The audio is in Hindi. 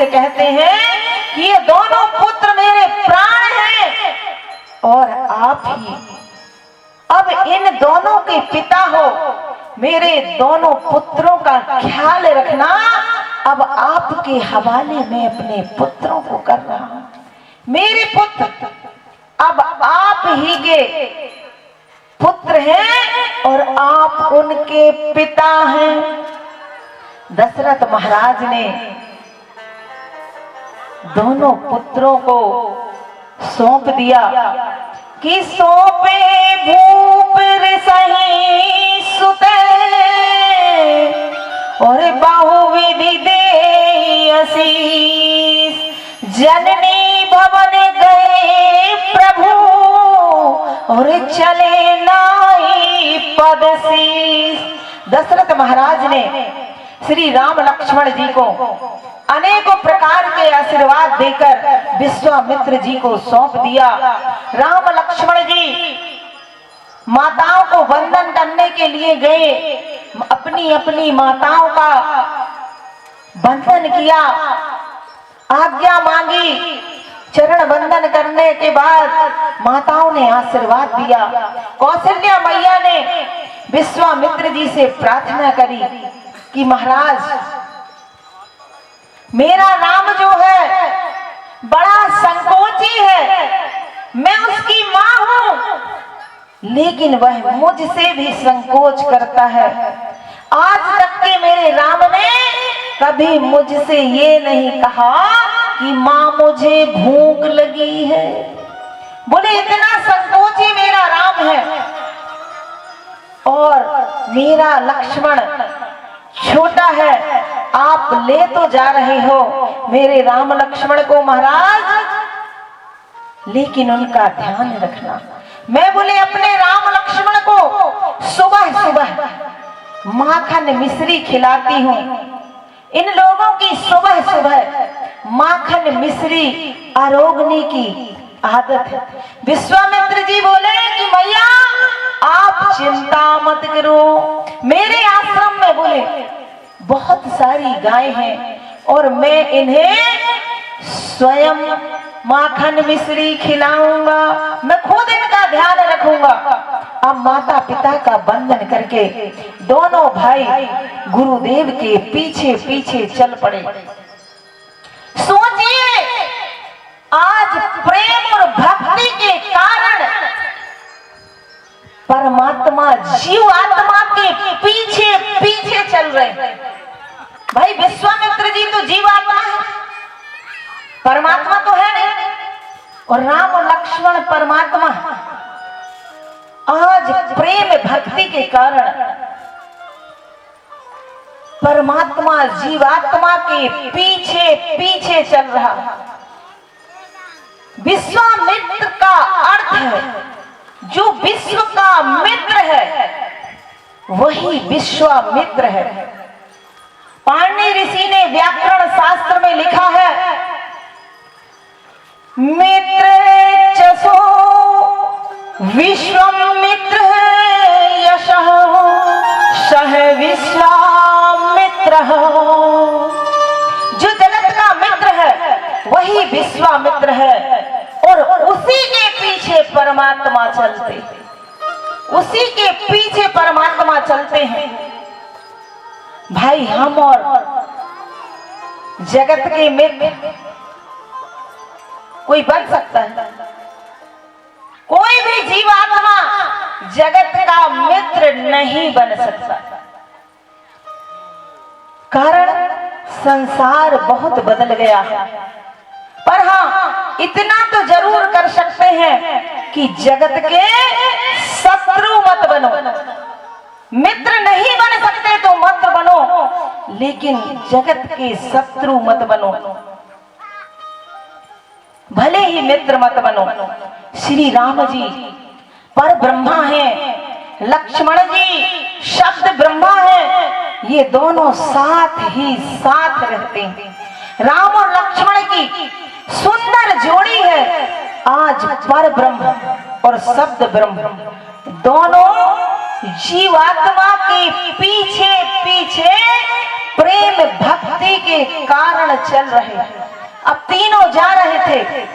से कहते हैं कि ये दोनों पुत्र मेरे प्राण हैं और आप ही अब इन दोनों के पिता हो। मेरे दोनों पुत्रों का ख्याल रखना। अब आपके हवाले में अपने पुत्रों को कर रहा हूं। मेरे पुत्र अब आप ही के पुत्र हैं और आप उनके पिता हैं। दशरथ महाराज ने दोनों पुत्रों को सौंप दिया कि सौंपे भूप सही सुते और बाहुविधि दे आशीष। जननी भवन गए प्रभु और चले नाई पद शीश। दशरथ महाराज ने श्री राम लक्ष्मण जी को अनेकों प्रकार के आशीर्वाद देकर विश्वामित्र जी को सौंप दिया। राम लक्ष्मण जी माताओं को वंदन करने के लिए गए, अपनी अपनी माताओं का वंदन किया, आज्ञा मांगी। चरण वंदन करने के बाद माताओं ने आशीर्वाद दिया। कौशल्या मैया ने विश्वामित्र जी से प्रार्थना करी कि महाराज मेरा राम जो है बड़ा संकोची है, मैं उसकी मां हूं, लेकिन वह मुझसे भी संकोच करता है। आज तक के मेरे राम ने कभी मुझसे ये नहीं कहा कि मां मुझे भूख लगी है। बोले इतना संकोची मेरा राम है। और मेरा लक्ष्मण छोटा है, आप ले तो जा रहे हो मेरे राम लक्ष्मण को महाराज, लेकिन उनका ध्यान रखना। मैं बोले अपने राम लक्ष्मण को सुबह सुबह माखन मिश्री खिलाती हूँ। इन लोगों की सुबह सुबह माखन मिश्री आरोगने की आदत है। विश्वामित्र जी बोले कि मैया आप चिंता मत करो, मेरे आश्रम में बोले बहुत सारी गाय हैं और मैं इन्हें स्वयं माखन मिश्री खिलाऊंगा, मैं खुद इनका ध्यान रखूंगा। अब माता पिता का वंदन करके दोनों भाई गुरुदेव के पीछे पीछे चल पड़े। सोचिए आज प्रेम और भक्ति के कारण परमात्मा जीव आत्मा के पीछे पीछे चल रहे। भाई विश्वामित्र जी तो जीवात्मा है, परमात्मा तो है नहीं, और राम और लक्ष्मण परमात्मा। आज प्रेम भक्ति के कारण परमात्मा जीवात्मा के पीछे पीछे चल रहा। विश्वामित्र का अर्थ है जो विश्व का मित्र है वही विश्वामित्र है। पाणिनि ऋषि ने व्याकरण शास्त्र में लिखा है मित्र चसो विश्वामित्र यशः सह विश्वामित्र। जो जगत का मित्र है वही विश्वामित्र है और उसी के पीछे परमात्मा चलते, उसी के पीछे परमात्मा चलते हैं। भाई हम और जगत के मित्र कोई बन सकता है? कोई भी जीवात्मा जगत का मित्र नहीं बन सकता। कारण संसार बहुत बदल गया है। पर हाँ इतना तो जरूर कर सकते हैं कि जगत के शत्रु मत बनो। मित्र नहीं बन सकते तो मत बनो, लेकिन जगत के शत्रु मत बनो। भले ही मित्र मत बनो। श्री राम जी पर ब्रह्मा है, लक्ष्मण जी शब्द ब्रह्मा है, ये दोनों साथ ही साथ रहते हैं। राम और लक्ष्मण की सुंदर जोड़ी है। आज पर ब्रह्म और शब्द ब्रह्म दोनों जीवात्मा के पीछे पीछे प्रेम भक्ति के कारण चल रहे। अब तीनों जा रहे थे।